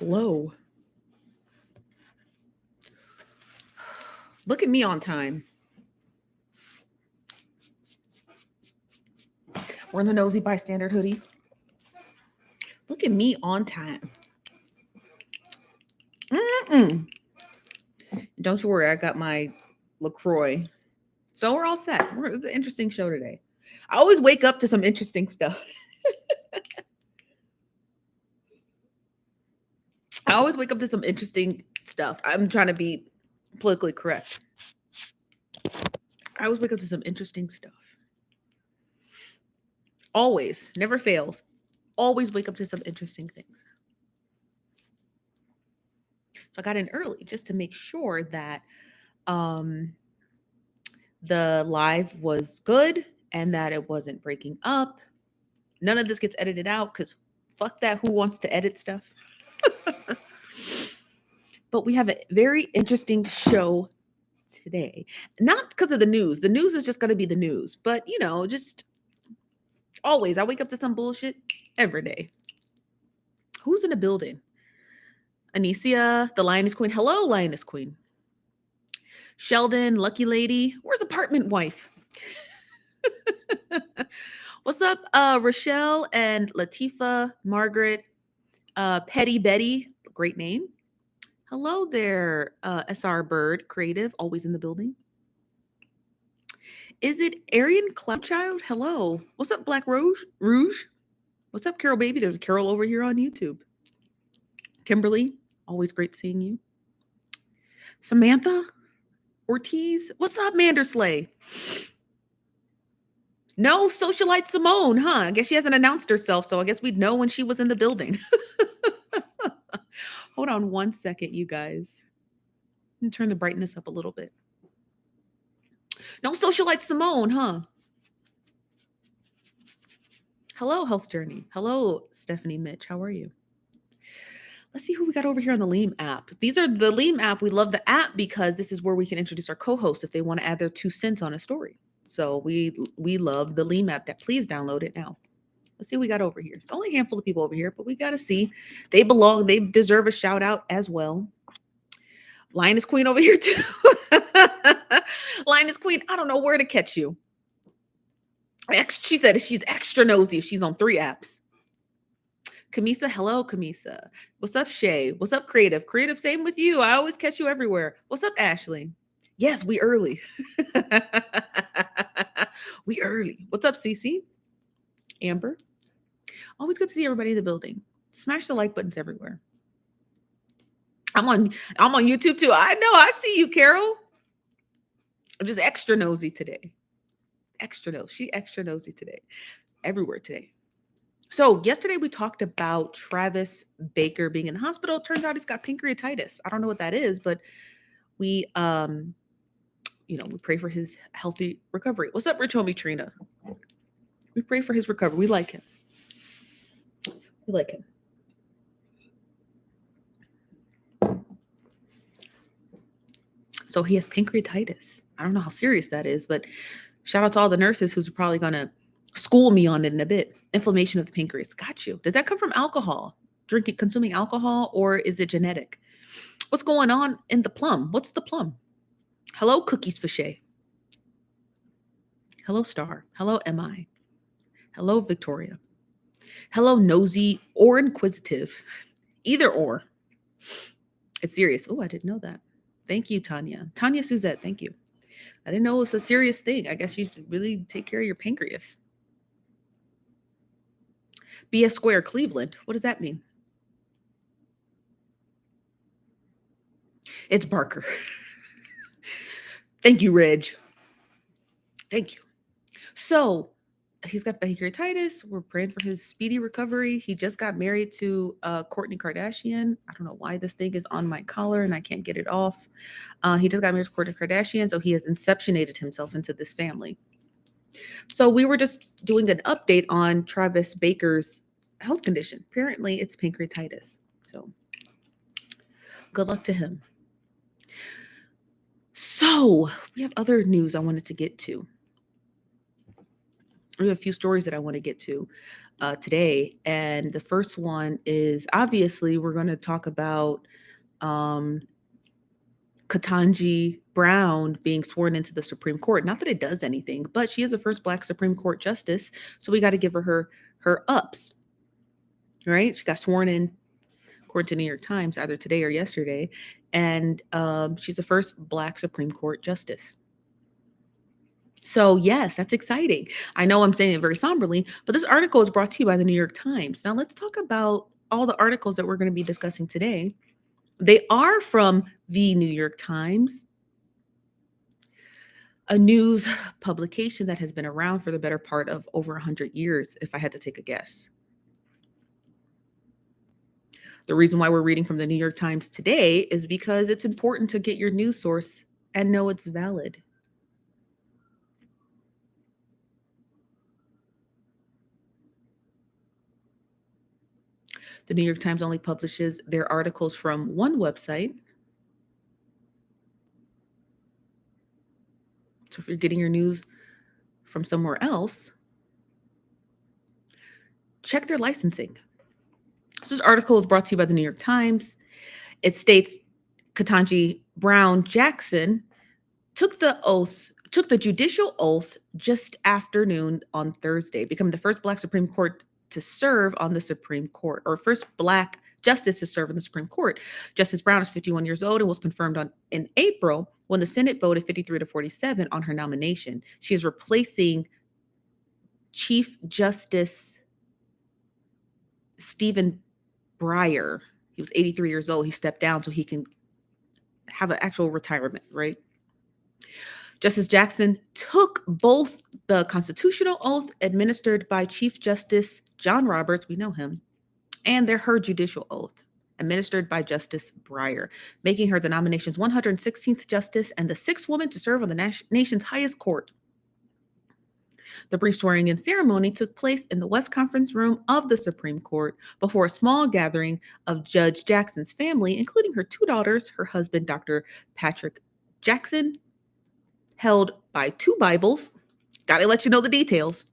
Hello. Look at me on time. We're in the Nosy Bystander hoodie. Look at me on time. Mm-mm. Don't you worry, I got my LaCroix. So we're all set. It's an interesting show today. I always wake up to some interesting stuff. I always wake up to some interesting stuff. I'm trying to be politically correct. I always wake up to some interesting stuff. Always. Never fails. Always wake up to some interesting things. So I got in early just to make sure that the live was good and that it wasn't breaking up. None of this gets edited out because fuck that. Who wants to edit stuff? But we have a very interesting show today. Not because of the news. The news is just going to be the news. But, just always. I wake up to some bullshit every day. Who's in the building? Anicia, the Lioness Queen. Hello, Lioness Queen. Sheldon, Lucky Lady. Where's Apartment Wife? What's up, Rochelle and Latifa, Margaret, Petty Betty, great name. Hello there, SR Bird Creative, always in the building. Is it Arian Cloudchild? Hello. What's up, Black Rouge? What's up, Carol Baby? There's a Carol over here on YouTube. Kimberly, always great seeing you. Samantha Ortiz, what's up, Mandersley? No socialite Simone, huh? I guess she hasn't announced herself, so I guess we'd know when she was in the building. Hold on one second, you guys. Let me turn the brightness up a little bit. No socialite Simone, huh? Hello, Health Journey. Hello, Stephanie Mitch. How are you? Let's see who we got over here on the Leam app. These are the Leam app. We love the app because this is where we can introduce our co-hosts if they want to add their 2 cents on a story. So we love the Leam app. Please download it now. Let's see what we got over here. It's only a handful of people over here, but we got to see. They belong. They deserve a shout out as well. Lioness Queen over here too. Lioness Queen, I don't know where to catch you. She said she's extra nosy if she's on 3 apps. Kamisa, hello, Kamisa. What's up, Shay? What's up, Creative? Creative, same with you. I always catch you everywhere. What's up, Ashley? Yes, we early. We early. What's up, Cece? Amber? Always good to see everybody in the building. Smash the like buttons everywhere. I'm on YouTube too. I know. I see you, Carol. I'm just extra nosy today. Extra nosy. She extra nosy today. Everywhere today. So yesterday we talked about Travis Baker being in the hospital. Turns out he's got pancreatitis. I don't know what that is, but we we pray for his healthy recovery. What's up, Rich Homie Trina? We pray for his recovery. We like him. We like him. So he has pancreatitis. I don't know how serious that is, but shout out to all the nurses who's probably going to school me on it in a bit. Inflammation of the pancreas. Got you. Does that come from alcohol? Consuming alcohol, or is it genetic? What's going on in the plum? What's the plum? Hello, Cookies Fichet. Hello, Star. Hello, MI. Hello, Victoria. Hello, Nosy or Inquisitive. Either or. It's serious. Oh, I didn't know that. Thank you, Tanya. Tanya Suzette, thank you. I didn't know it was a serious thing. I guess you should really take care of your pancreas. BS Square Cleveland. What does that mean? It's Barker. Thank you, Reg. Thank you. So he's got pancreatitis. We're praying for his speedy recovery. He just got married to Kourtney Kardashian. I don't know why this thing is on my collar and I can't get it off. He just got married to Kourtney Kardashian, so he has inceptionated himself into this family. So we were just doing an update on Travis Baker's health condition. Apparently, it's pancreatitis. So good luck to him. So we have other news I wanted to get to. We have a few stories that I want to get to today. And the first one is, obviously, we're going to talk about um, Ketanji Brown being sworn into the Supreme Court. Not that it does anything, but she is the first Black Supreme Court justice. So we got to give her ups, right? She got sworn in, according to New York Times, either today or yesterday. And she's the first Black Supreme Court justice. So yes, that's exciting. I know I'm saying it very somberly, but this article is brought to you by the New York Times. Now let's talk about all the articles that we're going to be discussing today. They are from the New York Times, a news publication that has been around for the better part of over 100 years, if I had to take a guess. The reason why we're reading from the New York Times today is because it's important to get your news source and know it's valid. The New York Times only publishes their articles from one website. So if you're getting your news from somewhere else, check their licensing. So this article is brought to you by the New York Times. It states Ketanji Brown Jackson took the judicial oath just afternoon on Thursday, becoming the first Black Supreme Court to serve on the Supreme Court, or first Black justice to serve on the Supreme Court. Justice Brown is 51 years old and was confirmed in April when the Senate voted 53-47 on her nomination. She is replacing Chief Justice Stephen Breyer. He was 83 years old. He stepped down so he can have an actual retirement, right? Justice Jackson took both the constitutional oath administered by Chief Justice John Roberts, we know him, and her judicial oath administered by Justice Breyer, making her the nomination's 116th justice and the sixth woman to serve on the nation's highest court. The brief swearing-in ceremony took place in the West Conference Room of the Supreme Court before a small gathering of Judge Jackson's family, including her two daughters, her husband, Dr. Patrick Jackson, held by two Bibles. Gotta let you know the details.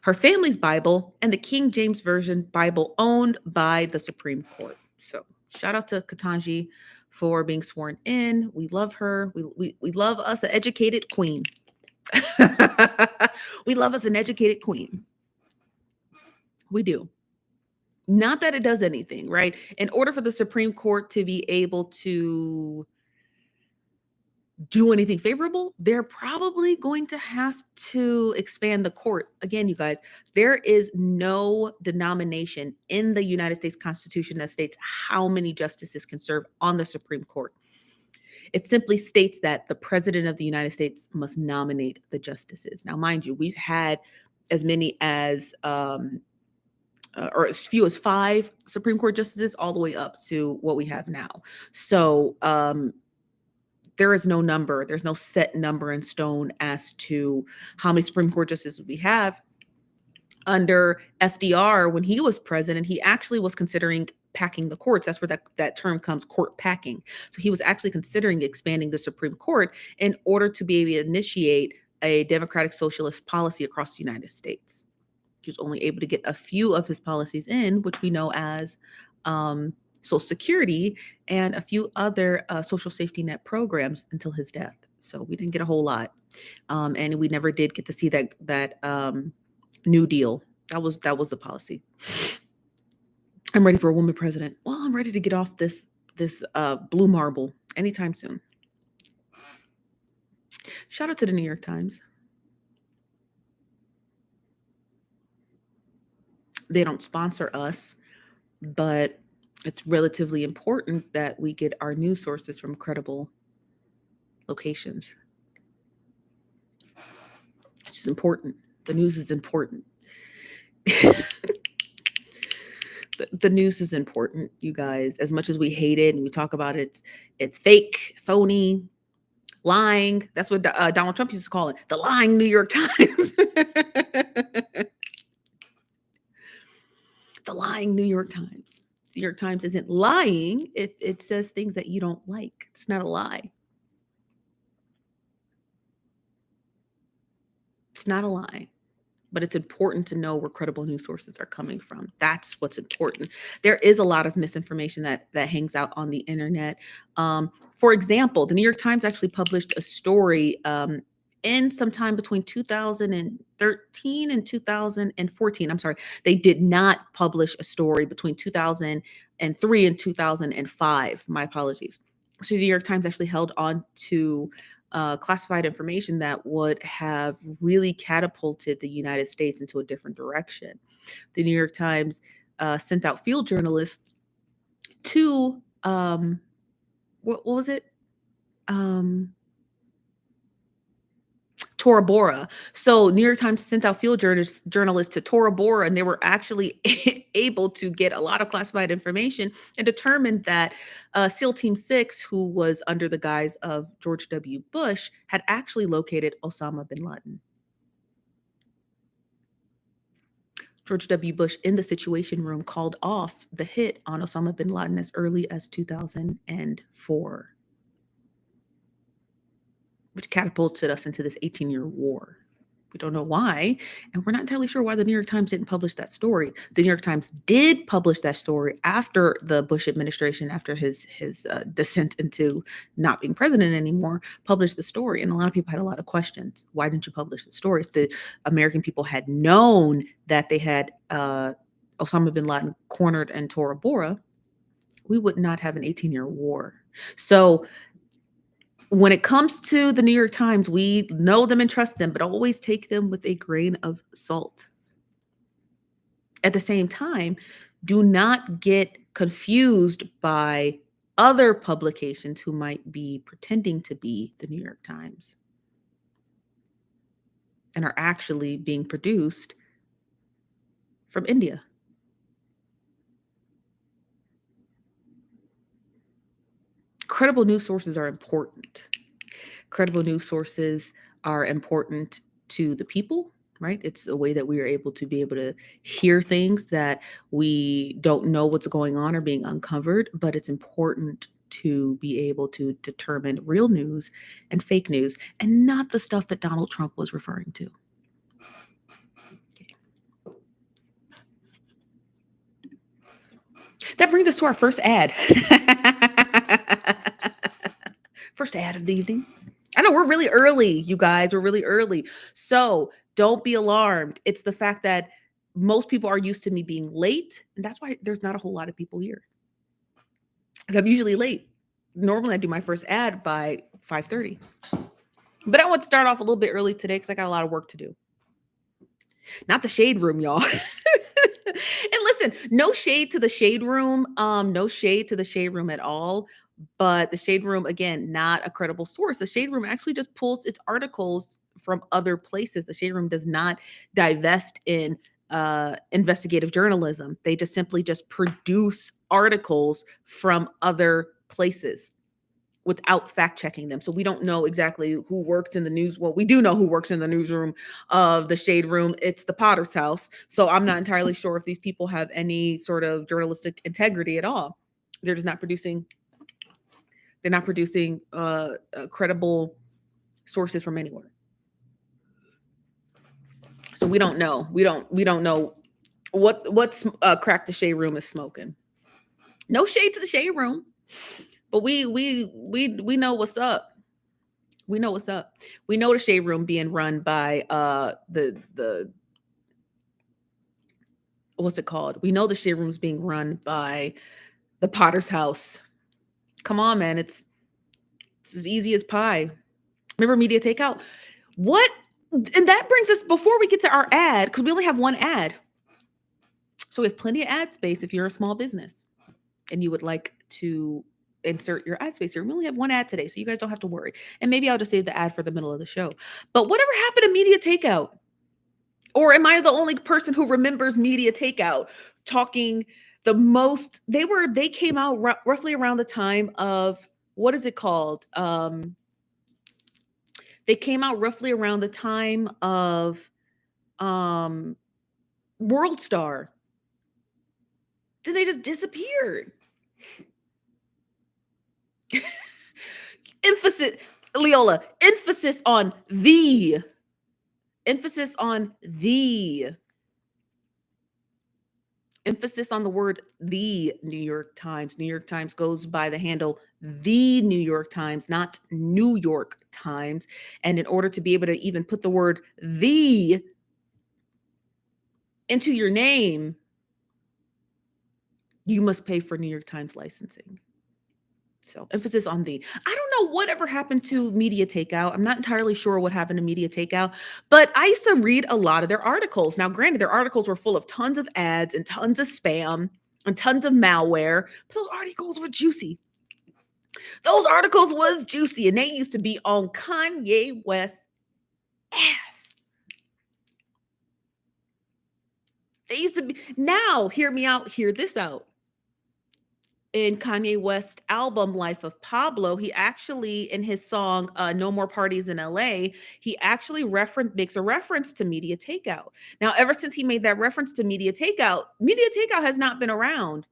Her family's Bible and the King James Version Bible owned by the Supreme Court. So shout out to Ketanji for being sworn in. We love her. We love us an educated queen. We love us an educated queen. We do. Not that it does anything, right? In order for the Supreme Court to be able to do anything favorable, they're probably going to have to expand the court. Again, you guys, there is no denomination in the United States Constitution that states how many justices can serve on the Supreme Court. It simply states that the President of the United States must nominate the justices. Now, mind you, we've had as many as or as few as 5 Supreme Court justices all the way up to what we have now. So there is no number. There's no set number in stone as to how many Supreme Court justices we have. Under FDR, when he was president, he actually was considering packing the courts. That's where that term comes, court packing. So he was actually considering expanding the Supreme Court in order to be able to initiate a democratic socialist policy across the United States. He was only able to get a few of his policies in, which we know as Social Security and a few other social safety net programs until his death. So we didn't get a whole lot. And we never did get to see that New Deal. That was the policy. I'm ready for a woman president. Well, I'm ready to get off this blue marble anytime soon. Shout out to the New York Times. They don't sponsor us, but it's relatively important that we get our news sources from credible locations. It's just important. The news is important. The news is important, you guys. As much as we hate it and we talk about it, it's fake, phony, lying. That's what Donald Trump used to call it, the lying New York Times. The lying New York Times. The New York Times isn't lying if it says things that you don't like. It's not a lie. It's It's not a lie. But it's important to know where credible news sources are coming from. That's what's important. There is a lot of misinformation that hangs out on the internet. For example, the New York Times actually published a story in sometime between 2013 and 2014. I'm sorry, they did not publish a story between 2003 and 2005. My apologies. So the New York Times actually held on to classified information that would have really catapulted the United States into a different direction. The New York Times sent out field journalists to what was it? Tora Bora. So New York Times sent out field journalists to Tora Bora, and they were actually able to get a lot of classified information and determined that SEAL Team 6, who was under the guise of George W. Bush, had actually located Osama bin Laden. George W. Bush, in the Situation Room, called off the hit on Osama bin Laden as early as 2004. Which catapulted us into this 18-year war. We don't know why, and we're not entirely sure why the New York Times didn't publish that story. The New York Times did publish that story after the Bush administration, after his descent into not being president anymore, published the story, and a lot of people had a lot of questions. Why didn't you publish the story? If the American people had known that they had Osama bin Laden cornered in Tora Bora, we would not have an 18-year war. So when it comes to the New York Times, we know them and trust them, but always take them with a grain of salt. At the same time, do not get confused by other publications who might be pretending to be the New York Times and are actually being produced from India. Credible news sources are important. Credible news sources are important to the people, right? It's a way that we are able to hear things that we don't know what's going on or being uncovered, but it's important to be able to determine real news and fake news, and not the stuff that Donald Trump was referring to. That brings us to our first ad. First ad of the evening. I know we're really early, you guys. We're really early. So don't be alarmed. It's the fact that most people are used to me being late, and that's why there's not a whole lot of people here. I'm usually late. Normally I do my first ad by 5:30. But I want to start off a little bit early today because I got a lot of work to do. Not the shade room, y'all. And listen, no shade to the shade room. No shade to the shade room at all. But the shade room, again, not a credible source. The shade room actually just pulls its articles from other places. The shade room does not divest in investigative journalism. They just simply produce articles from other places without fact checking them. So we don't know exactly who works in the news. Well, we do know who works in the newsroom of the shade room. It's the Potter's house. So I'm not entirely sure if these people have any sort of journalistic integrity at all. They're just not producing. They're not producing credible sources from anywhere. So we don't know. We don't know what's Crack the Shade Room is smoking. No shade to the shade room, but we know what's up. We know what's up. We know the shade room being run by the what's it called? We know the shade room's being run by the Potter's house. Come on, man. It's as easy as pie. Remember media takeout? What? And that brings us, before we get to our ad, because we only have one ad. So we have plenty of ad space if you're a small business and you would like to insert your ad space here. We only have one ad today, so you guys don't have to worry. And maybe I'll just save the ad for the middle of the show. But whatever happened to media takeout? Or am I the only person who remembers media takeout talking the most? They came out roughly around the time of, what is it called? They came out roughly around the time of World Star. Then they just disappeared. Emphasis, Leola, emphasis on the Emphasis on the. Emphasis on the word the New York Times. New York Times goes by the handle the New York Times, not New York Times. And in order to be able to even put the word the into your name, you must pay for New York Times licensing. So emphasis on the. I don't know whatever happened to Media Takeout. I'm not entirely sure what happened to Media Takeout, but I used to read a lot of their articles. Now, granted, their articles were full of tons of ads and tons of spam and tons of malware, but those articles were juicy. Those articles was juicy, and they used to be on Kanye West's ass. They used to be. Now, hear me out, hear this out. In Kanye West's album Life of Pablo, he actually, in his song No More Parties in LA, he actually makes a reference to Media Takeout. Now, ever since he made that reference to Media Takeout has not been around.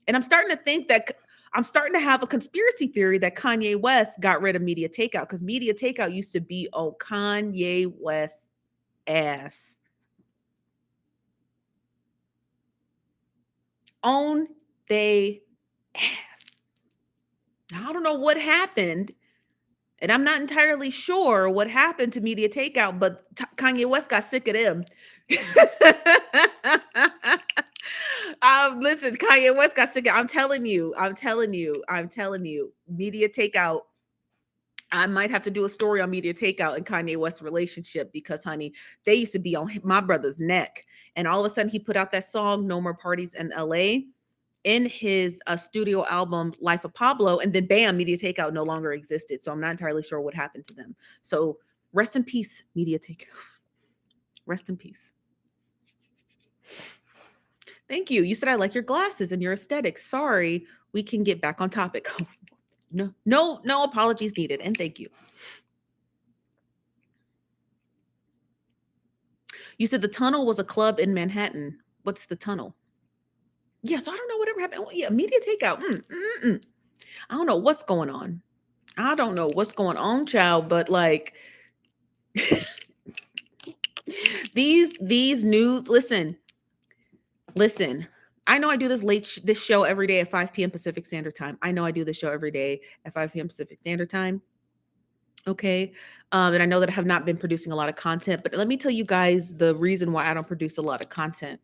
And I'm starting to have a conspiracy theory that Kanye West got rid of Media Takeout, because Media Takeout used to be on Kanye West's ass. On they ass. Now, I don't know what happened, and I'm not entirely sure what happened to Media Takeout, but Kanye West got sick of them. Listen, Kanye West got sick of. I'm telling you. Media Takeout. I might have to do a story on Media Takeout and Kanye West's relationship, because, honey, they used to be on my brother's neck. And all of a sudden, he put out that song, No More Parties in LA, in his studio album, Life of Pablo. And then, bam, Media Takeout no longer existed. So I'm not entirely sure what happened to them. So rest in peace, Media Takeout. Rest in peace. Thank you. You said I like your glasses and your aesthetics. Sorry, we can get back on topic. No apologies needed. And thank you. You said the Tunnel was a club in Manhattan. What's the Tunnel? Yeah, so I don't know whatever happened. Oh, yeah, Media Takeout. I don't know what's going on. Child, but like these news, listen. I know I do this show every day at 5 p.m. Pacific Standard Time. I know I do this show every day at 5 p.m. Pacific Standard Time. Okay. And I know that I have not been producing a lot of content, but let me tell you guys the reason why I don't produce a lot of content.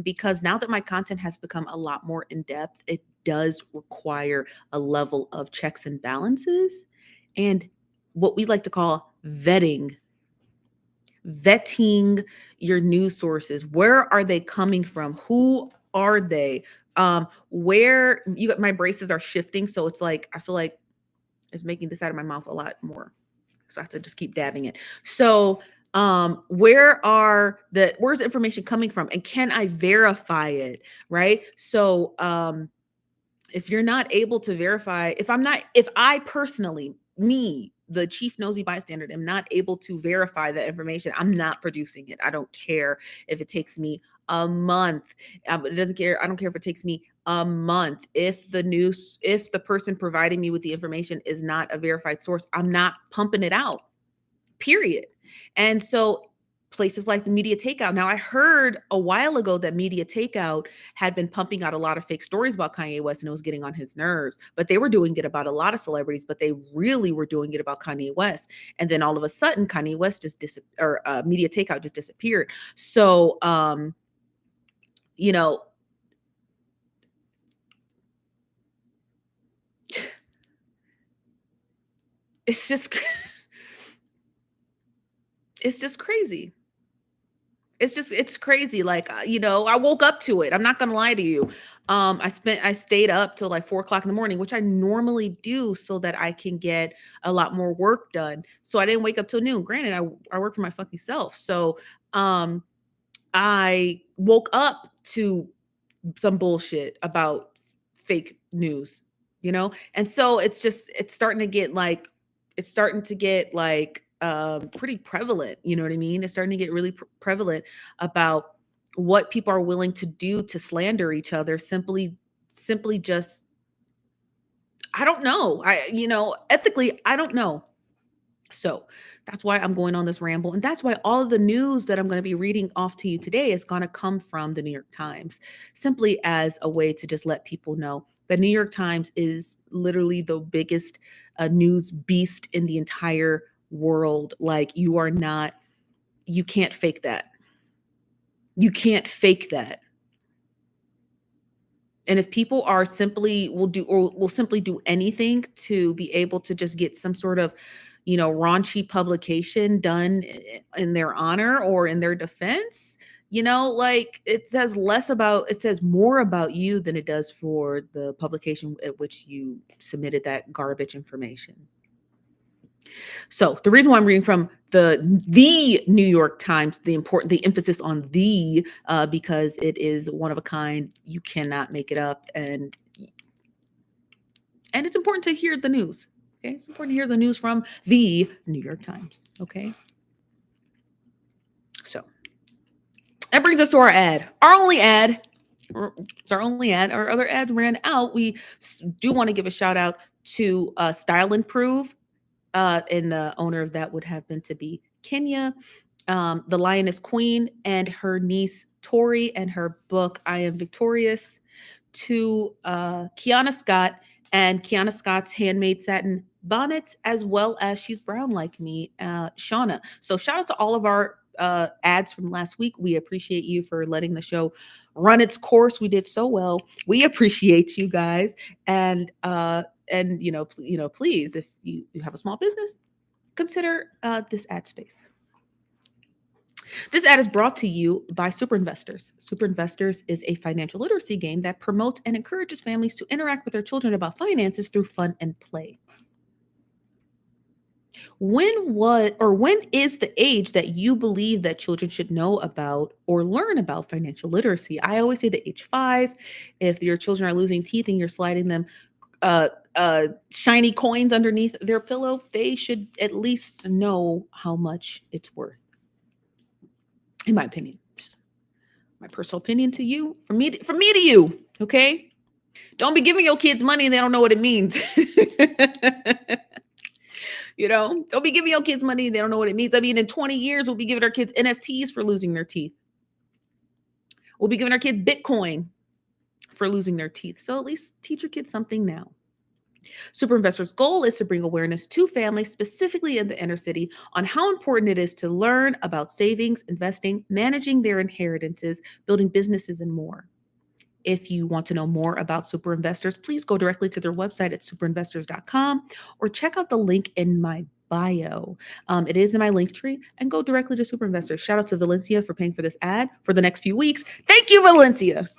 Because now that my content has become a lot more in depth, it does require a level of checks and balances and what we like to call vetting your news sources. Where are they coming from? Who are they? Where you got my braces are shifting. So it's like, I feel like it's making this out of my mouth a lot more. So I have to just keep dabbing it. So where's the information coming from, and can I verify it? Right. So if you're not able to verify, if I personally, me, the chief nosy bystander, am not able to verify that information, I'm not producing it. I don't care if it takes me a month. I don't care if it takes me a month. If the person providing me with the information is not a verified source, I'm not pumping it out, period. And so places like the Media Takeout. Now, I heard a while ago that Media Takeout had been pumping out a lot of fake stories about Kanye West, and it was getting on his nerves. But they were doing it about a lot of celebrities, but they really were doing it about Kanye West. And then all of a sudden, Kanye West just Media Takeout just disappeared. So, it's just crazy. It's crazy. Like, I woke up to it. I'm not going to lie to you. I stayed up till like 4:00 in the morning, which I normally do so that I can get a lot more work done. So I didn't wake up till noon. Granted, I work for my fucking self. So, I woke up to some bullshit about fake news, And so it's starting to get like, pretty prevalent. You know what I mean? It's starting to get really prevalent about what people are willing to do to slander each other. Simply just, I don't know. Ethically, I don't know. So that's why I'm going on this ramble. And that's why all of the news that I'm going to be reading off to you today is going to come from the New York Times, simply as a way to just let people know the New York Times is literally the biggest news beast in the entire world. Like, you can't fake that. You can't fake that. And if people are simply will simply do anything to be able to just get some sort of, raunchy publication done in their honor or in their defense, like, it says more about you than it does for the publication at which you submitted that garbage information. So the reason why I'm reading from the New York Times, the emphasis on because it is one of a kind. You cannot make it up, and it's important to hear the news. Okay, it's important to hear the news from the New York Times. Okay, so that brings us to our ad, our only ad. It's our only ad. Our other ads ran out. We do want to give a shout out to Style Improve. And the owner of that would have been to be Kenya, the Lioness Queen, and her niece Tori, and her book I Am Victorious, to Kiana Scott and Kiana Scott's Handmade Satin Bonnets, as well as She's Brown Like Me, Shauna. So shout out to all of our ads from last week. We appreciate you for letting the show run its course. We did so well. We appreciate you guys. And please, if you have a small business, consider this ad space. This ad is brought to you by Super Investors. Super Investors is a financial literacy game that promotes and encourages families to interact with their children about finances through fun and play. When is the age that you believe that children should know about or learn about financial literacy? I always say the age 5. If your children are losing teeth and you're sliding them shiny coins underneath their pillow, they should at least know how much it's worth. In my opinion, my personal opinion to you, from me to you. Okay, don't be giving your kids money and they don't know what it means. Don't be giving your kids money and they don't know what it means. I mean, in 20 years, we'll be giving our kids NFTs for losing their teeth. We'll be giving our kids Bitcoin for losing their teeth. So at least teach your kids something now. Super Investors' goal is to bring awareness to families, specifically in the inner city, on how important it is to learn about savings, investing, managing their inheritances, building businesses, and more. If you want to know more about Super Investors, please go directly to their website at superinvestors.com or check out the link in my bio. It is in my link tree, and go directly to Super Investors. Shout out to Valencia for paying for this ad for the next few weeks. Thank you, Valencia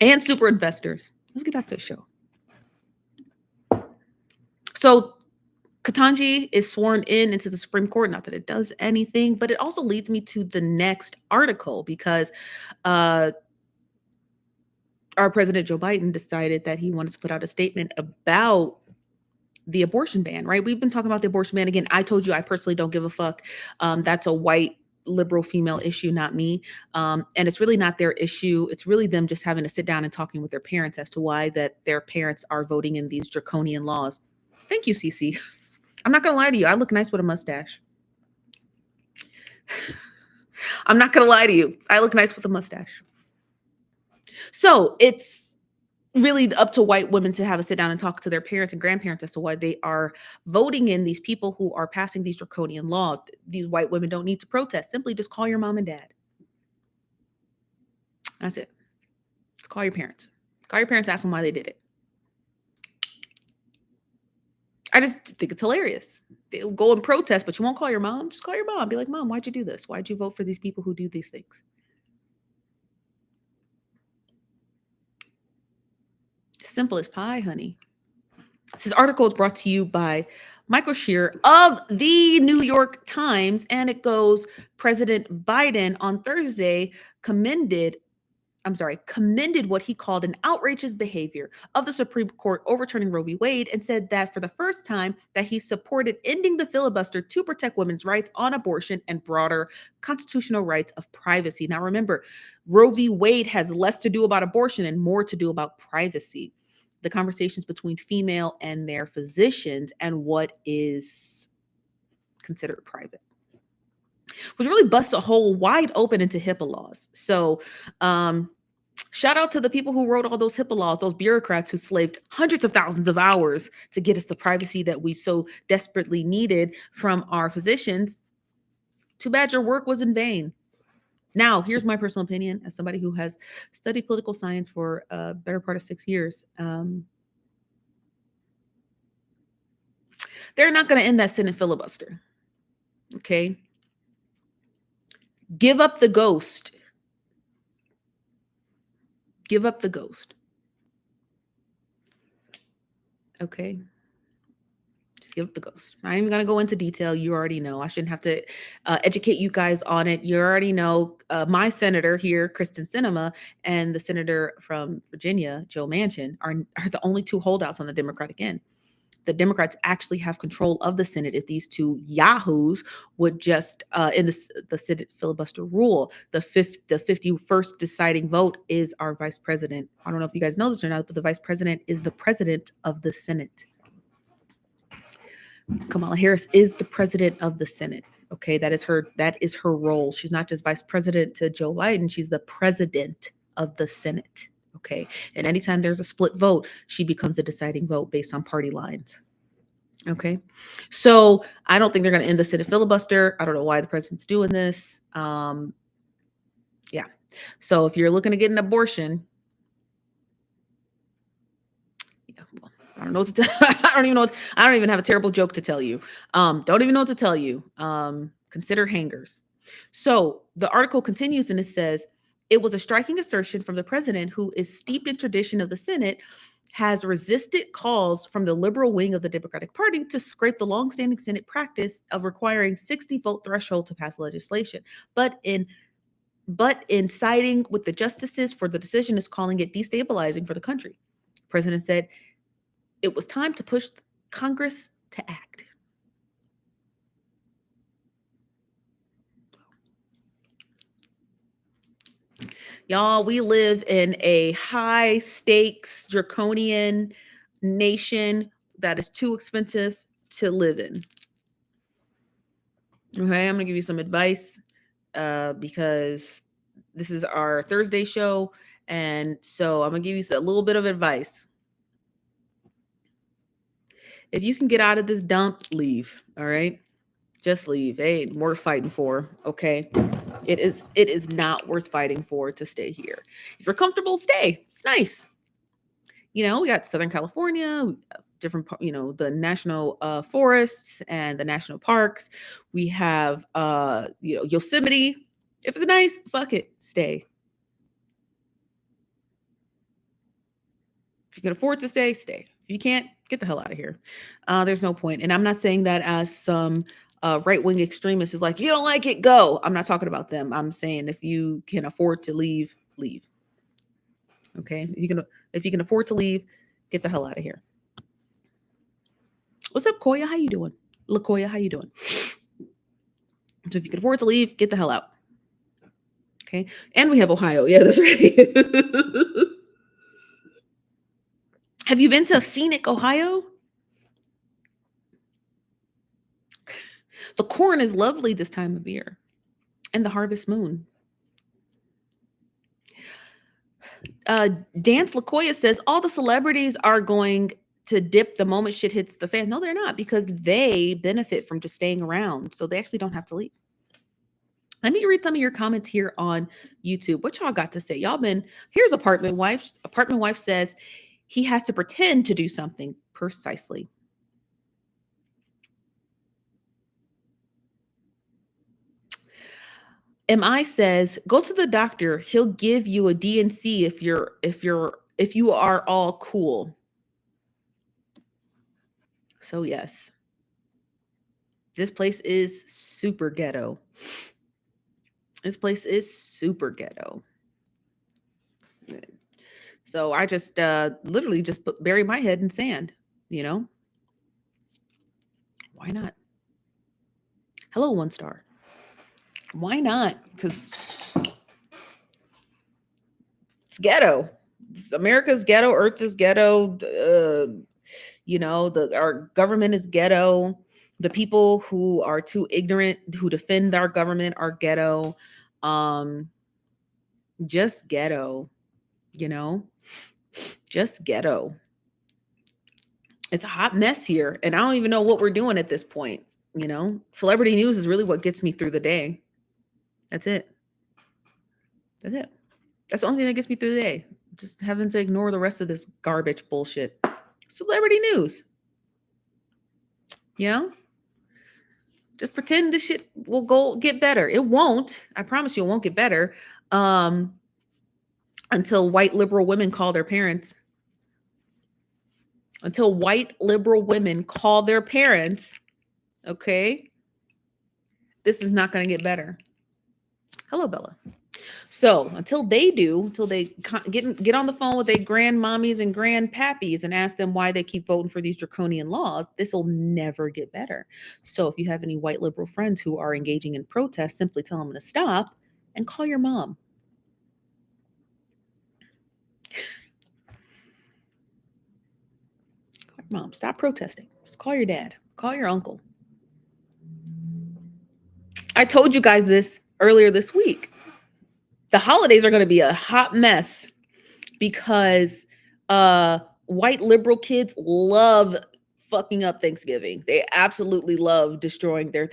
and Super Investors. Let's get back to the show. So Ketanji is sworn into the Supreme Court. Not that it does anything, but it also leads me to the next article, because our President Joe Biden decided that he wanted to put out a statement about the abortion ban, right? We've been talking about the abortion ban. Again, I told you I personally don't give a fuck. That's a white liberal female issue, not me. And it's really not their issue. It's really them just having to sit down and talking with their parents as to why that their parents are voting in these draconian laws. Thank you, Cece. I'm not going to lie to you. I look nice with a mustache. I'm not going to lie to you. I look nice with a mustache. So it's really up to white women to have a sit down and talk to their parents and grandparents as to why they are voting in these people who are passing these draconian laws. These white women don't need to protest. Simply just call your mom and dad. That's it. Just call your parents. Call your parents, ask them why they did it. I just think it's hilarious. They'll go and protest, but you won't call your mom. Just call your mom. Be like, Mom, why'd you do this? Why'd you vote for these people who do these things? Simple as pie, honey. This article is brought to you by Michael Shear of the New York Times, and it goes, President Biden on Thursday commended what he called an outrageous behavior of the Supreme Court overturning Roe v. Wade, and said that for the first time that he supported ending the filibuster to protect women's rights on abortion and broader constitutional rights of privacy. Now remember, Roe v. Wade has less to do about abortion and more to do about privacy. The conversations between female and their physicians, and what is considered private, which really busts a hole wide open into HIPAA laws. So shout out to the people who wrote all those HIPAA laws, those bureaucrats who slaved hundreds of thousands of hours to get us the privacy that we so desperately needed from our physicians. Too bad your work was in vain. Now, here's my personal opinion as somebody who has studied political science for a better part of 6 years. They're not going to end that Senate filibuster. Okay. Give up the ghost. Give up the ghost. Okay. Just give up the ghost. I'm not even going to go into detail. You already know. I shouldn't have to educate you guys on it. You already know my senator here, Kristen Sinema, and the senator from Virginia, Joe Manchin, are the only two holdouts on the Democratic end. The Democrats actually have control of the Senate if these two yahoos would just, in the Senate filibuster rule, the 51st deciding vote is our vice president. I don't know if you guys know this or not, but the vice president is the president of the Senate. Kamala Harris is the president of the Senate. Okay, that is her role. She's not just vice president to Joe Biden, she's the president of the Senate. Okay. And anytime there's a split vote, she becomes a deciding vote based on party lines. Okay. So I don't think they're going to end the Senate filibuster. I don't know why the president's doing this. Yeah. So if you're looking to get an abortion, well, I don't know what to tell. I don't even have a terrible joke to tell you. Don't even know what to tell you. Consider hangers. So the article continues and it says, it was a striking assertion from the president, who is steeped in tradition of the Senate, has resisted calls from the liberal wing of the Democratic Party to scrape the longstanding Senate practice of requiring 60-vote threshold to pass legislation. But in siding with the justices for the decision is calling it destabilizing for the country. The president said it was time to push Congress to act. Y'all, we live in a high stakes, draconian nation that is too expensive to live in. Okay, I'm going to give you some advice because this is our Thursday show. And so I'm going to give you a little bit of advice. If you can get out of this dump, leave. All right. Just leave. It ain't worth fighting for. Okay. It is not worth fighting for to stay here. If you're comfortable, stay. It's nice. We got Southern California, different, the national forests and the national parks. We have, Yosemite. If it's nice, fuck it, stay. If you can afford to stay, stay. If you can't, get the hell out of here. There's no point. And I'm not saying that as some right-wing extremist who's like, you don't like it, go. I'm not talking about them. I'm saying if you can afford to leave, leave. Okay? If you can afford to leave, get the hell out of here. What's up, Koya? How you doing? LaKoya, how you doing? So if you can afford to leave, get the hell out. Okay? And we have Ohio. Yeah, that's right. Have you been to scenic Ohio? The corn is lovely this time of year. And the harvest moon. Dance LaKoya says all the celebrities are going to dip the moment shit hits the fan. No, they're not, because they benefit from just staying around. So they actually don't have to leave. Let me read some of your comments here on YouTube. What y'all got to say? Here's Apartment Wife. Apartment Wife says he has to pretend to do something. Precisely. MI says, go to the doctor. He'll give you a DNC if you are all cool. So yes, this place is super ghetto. This place is super ghetto. So I just literally just bury my head in sand, Why not? Hello, 1 star. Why not? Because it's ghetto. America's ghetto. Earth is ghetto. Our government is ghetto. The people who are too ignorant, who defend our government, are ghetto. Just ghetto, you know, just ghetto. It's a hot mess here, and I don't even know what we're doing at this point. You know, celebrity news is really what gets me through the day. That's it. That's it. That's the only thing that gets me through the day. Just having to ignore the rest of this garbage bullshit. Celebrity news. You know? Just pretend this shit will go get better. It won't. I promise you it won't get better. Until white liberal women call their parents. Until white liberal women call their parents. Okay? This is not going to get better. Hello, Bella. So until they do, until they get on the phone with their grandmommies and grandpappies and ask them why they keep voting for these draconian laws, this will never get better. So if you have any white liberal friends who are engaging in protest, simply tell them to stop and call your mom. Call your mom. Stop protesting. Just call your dad. Call your uncle. I told you guys this earlier this week. The holidays are going to be a hot mess because white liberal kids love fucking up Thanksgiving. They absolutely love destroying their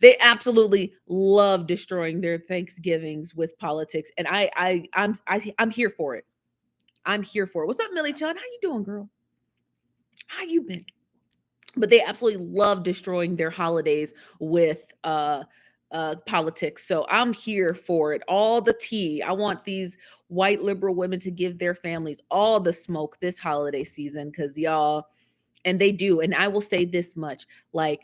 they absolutely love destroying their Thanksgivings with politics, and I'm here for it. I'm here for it. What's up, Millie John? How you doing, girl? How you been? But they absolutely love destroying their holidays with politics. So I'm here for it. All the tea. I want these white liberal women to give their families all the smoke this holiday season, because y'all, and they do. And I will say this much, like,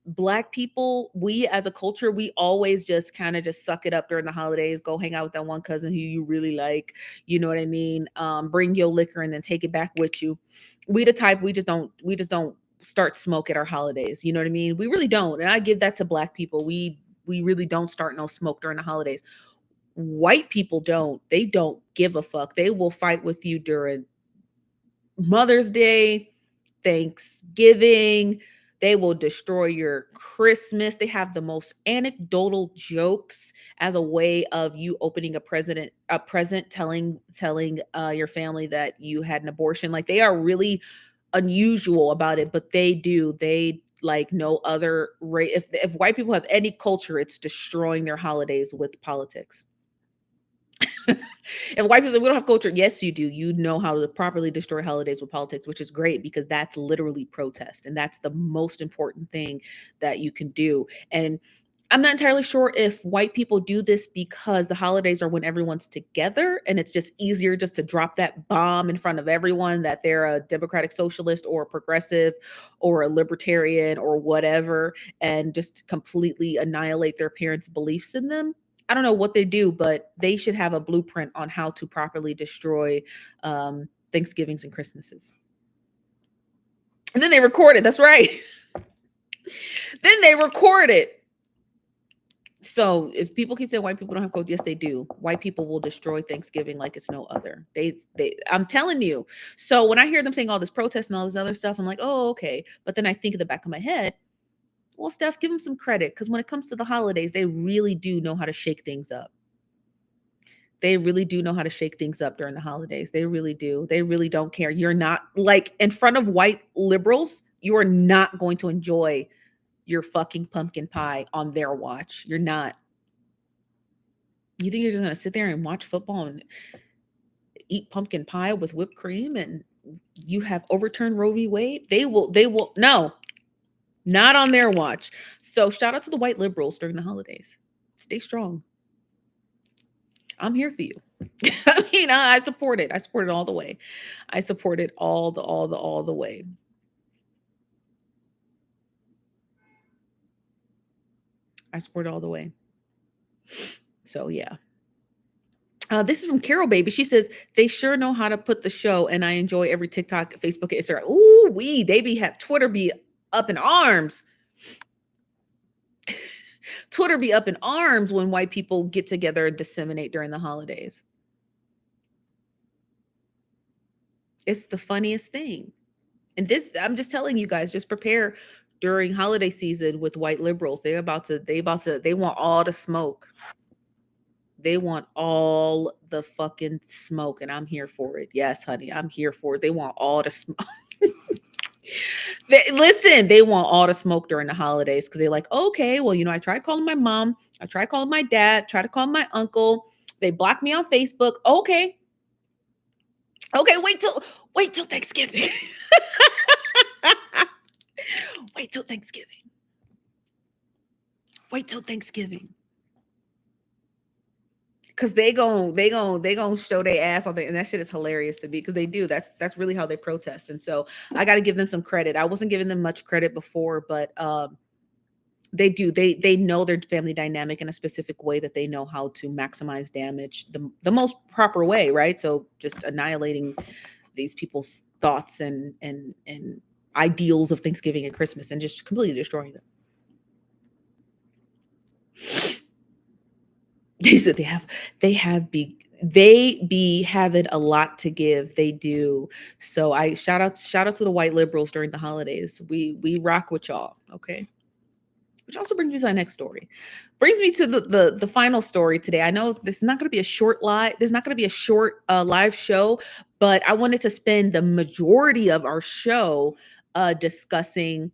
Black people, we as a culture, we always just kind of just suck it up during the holidays, go hang out with that one cousin who you really like, you know what I mean? Bring your liquor and then take it back with you. We the type, we just don't start smoke at our holidays, you know what I mean? We really don't. And I give that to Black people. We really don't start no smoke during the holidays. White people don't. They don't give a fuck. They will fight with you during Mother's Day, Thanksgiving. They will destroy your Christmas. They have the most anecdotal jokes as a way of you opening a present, telling your family that you had an abortion. Like, they are really unusual about it, but they do. They, like no other race. If white people have any culture, it's destroying their holidays with politics. And white people say we don't have culture. Yes, you do. You know how to properly destroy holidays with politics, which is great, because that's literally protest. And that's the most important thing that you can do. And I'm not entirely sure if white people do this because the holidays are when everyone's together and it's just easier just to drop that bomb in front of everyone that they're a democratic socialist or a progressive or a libertarian or whatever, and just completely annihilate their parents' beliefs in them. I don't know what they do, but they should have a blueprint on how to properly destroy Thanksgivings and Christmases. And then they record it. That's right. Then they record it. So if people keep saying white people don't have culture, yes, they do. White people will destroy Thanksgiving like it's no other. I'm telling you. So when I hear them saying all this protest and all this other stuff, I'm like, oh, okay. But then I think in the back of my head, well, Steph, give them some credit, because when it comes to the holidays, they really do know how to shake things up. They really do know how to shake things up during the holidays. They really do. They really don't care. You're not, like, in front of white liberals, you are not going to enjoy your fucking pumpkin pie on their watch. You're not. You think you're just going to sit there and watch football and eat pumpkin pie with whipped cream and you have overturned Roe v. Wade? They will, no. Not on their watch. So shout out to the white liberals during the holidays. Stay strong. I'm here for you. I mean, I support it. I support it all the way. I support it all the way. I support it all the way. So yeah. This is from Carol Baby. She says, they sure know how to put the show, and I enjoy every TikTok, Facebook, Instagram. Ooh, Twitter be up in arms. Twitter be up in arms when white people get together and disseminate during the holidays. It's the funniest thing. And this, I'm just telling you guys, just prepare during holiday season with white liberals. They want all the smoke. They want all the fucking smoke, and I'm here for it. Yes, honey, I'm here for it. They want all the smoke. Listen, they want all the smoke during the holidays because they're like, okay, well, I tried calling my mom, I tried calling my dad, tried to call my uncle. They blocked me on Facebook. Okay, wait till Thanksgiving. wait till Thanksgiving. Wait till Thanksgiving. Cause they gon' show their ass on the, and that shit is hilarious to me because they do. That's really how they protest. And so I got to give them some credit. I wasn't giving them much credit before, but they do. They know their family dynamic in a specific way that they know how to maximize damage the most proper way, right? So just annihilating these people's thoughts and ideals of Thanksgiving and Christmas and just completely destroying them. They said they be having a lot to give. They do. So I shout out to the white liberals during the holidays. We rock with y'all, okay? Which also brings me to my next story. Brings me to the final story today. I know this is not going to be a short live. There's not going to be a short live show, but I wanted to spend the majority of our show discussing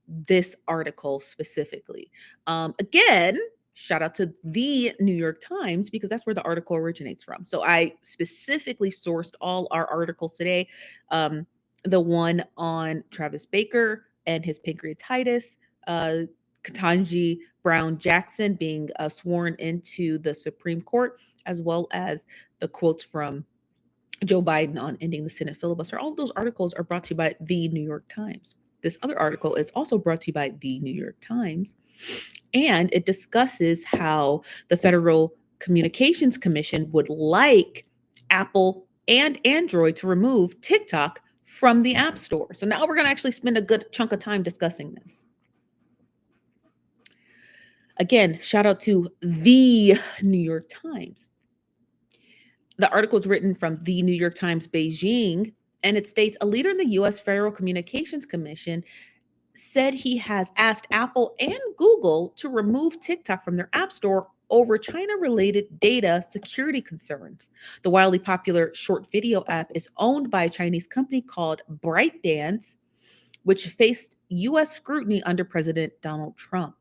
this article specifically. Again, shout out to the New York Times because that's where the article originates from. So I specifically sourced all our articles today. The one on Travis Baker and his pancreatitis, Ketanji Brown Jackson being sworn into the Supreme Court, as well as the quotes from Joe Biden on ending the Senate filibuster. All of those articles are brought to you by the New York Times. This other article is also brought to you by the New York Times, and it discusses how the Federal Communications Commission would like Apple and Android to remove TikTok from the App Store. So now we're going to actually spend a good chunk of time discussing this. Again, shout out to the New York Times. The article is written from the New York Times Beijing, and it states a leader in the U.S. Federal Communications Commission said he has asked Apple and Google to remove TikTok from their App Store over China-related data security concerns. The wildly popular short video app is owned by a Chinese company called ByteDance, which faced U.S. scrutiny under President Donald Trump.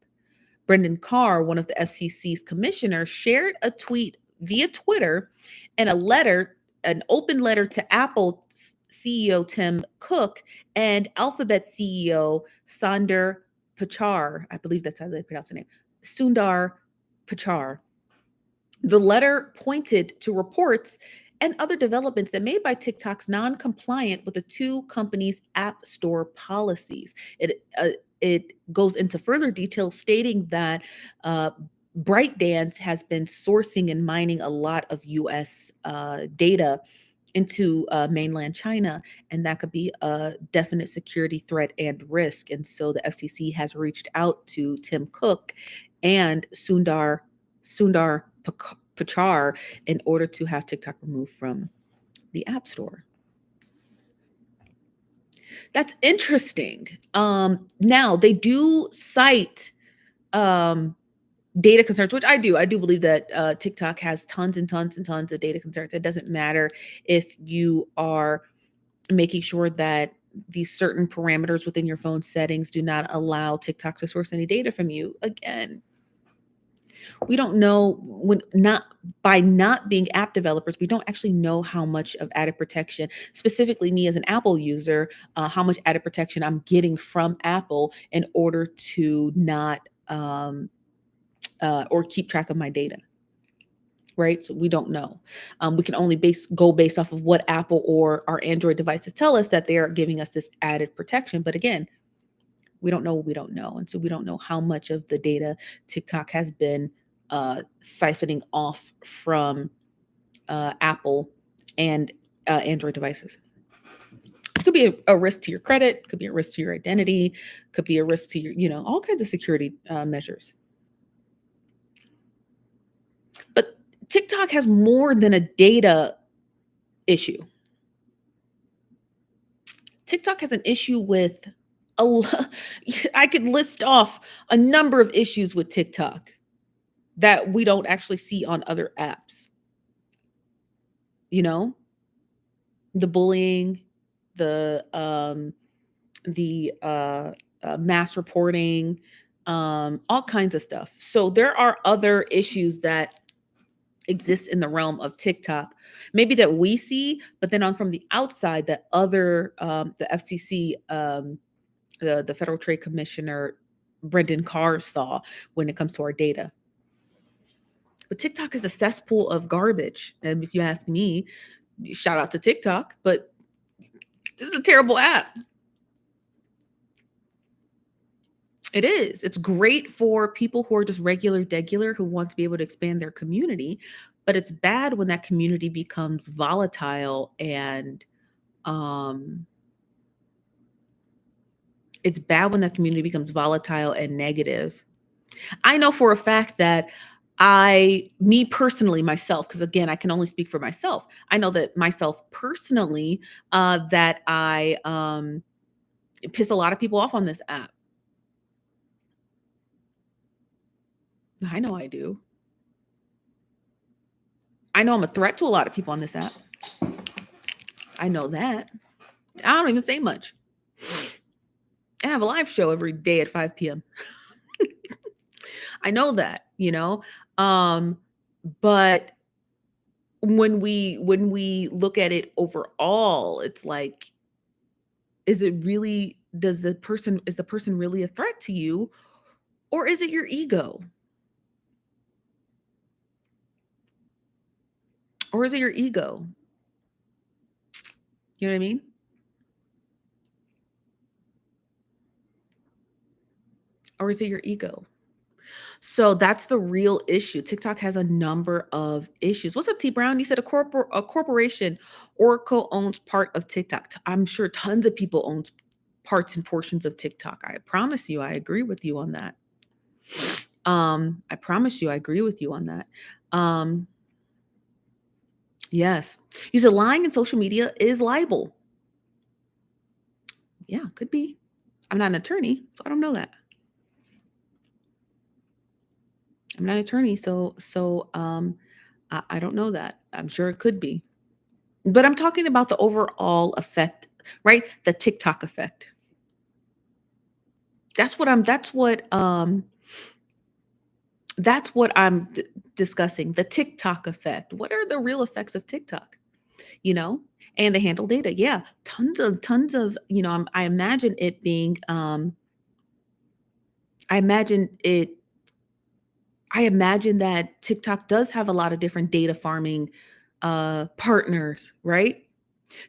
Brendan Carr, one of the FCC's commissioners, shared a tweet via Twitter and an open letter to Apple CEO Tim Cook and Alphabet CEO Sundar Pichai. I believe that's how they pronounce the name. Sundar Pichai. The letter pointed to reports and other developments that made by TikTok's non-compliant with the two companies' app store policies. It goes into further detail, stating that ByteDance has been sourcing and mining a lot of U.S. Data into mainland China, and that could be a definite security threat and risk. And so the FCC has reached out to Tim Cook and Sundar Pichai in order to have TikTok removed from the App Store. That's interesting. Now they do cite data concerns, which I do. I do believe that TikTok has tons and tons and tons of data concerns. It doesn't matter if you are making sure that these certain parameters within your phone settings do not allow TikTok to source any data from you. Again, we don't know by not being app developers, we don't actually know how much of added protection, specifically me as an Apple user, how much added protection I'm getting from Apple in order to not or keep track of my data. Right? So we don't know. We can only go based off of what Apple or our Android devices tell us that they are giving us this added protection. But again, we don't know what we don't know. And so we don't know how much of the data TikTok has been siphoning off from Apple and Android devices. It could be a risk to your credit, could be a risk to your identity, could be a risk to your, all kinds of security measures. But TikTok has more than a data issue. TikTok has an issue with I could list off a number of issues with TikTok that we don't actually see on other apps. You know, the bullying, the mass reporting, all kinds of stuff. So there are other issues that exist in the realm of TikTok, maybe that we see, but then on from the outside that other the FCC, the Federal Trade Commissioner Brendan Carr saw when it comes to our data. But TikTok is a cesspool of garbage, and if you ask me, shout out to TikTok, but this is a terrible app. It is. It's great for people who are just degular, who want to be able to expand their community, but it's bad when that community becomes volatile and it's bad when that community becomes volatile and negative. I know for a fact that me personally, myself, because again, I can only speak for myself. I know that myself personally, that I piss a lot of people off on this app. I know I do. I know I'm a threat to a lot of people on this app. I know that. I don't even say much. I have a live show every day at 5 p.m. I know that, but when we look at it overall, it's like, is the person really a threat to you, or is it your ego? Or is it your ego? You know what I mean? Or is it your ego? So that's the real issue. TikTok has a number of issues. What's up, T Brown? You said a corporation, Oracle, owns part of TikTok. I'm sure tons of people own parts and portions of TikTok. I promise you, I agree with you on that. I promise you, I agree with you on that. Yes. You said lying in social media is libel. Yeah, could be. I'm not an attorney, so I don't know that. I'm not an attorney, so I don't know that. I'm sure it could be. But I'm talking about the overall effect, right? The TikTok effect. That's what I'm discussing, the TikTok effect. What are the real effects of TikTok? And the handle data. Yeah, tons of, I imagine it being, I imagine that TikTok does have a lot of different data farming partners, right?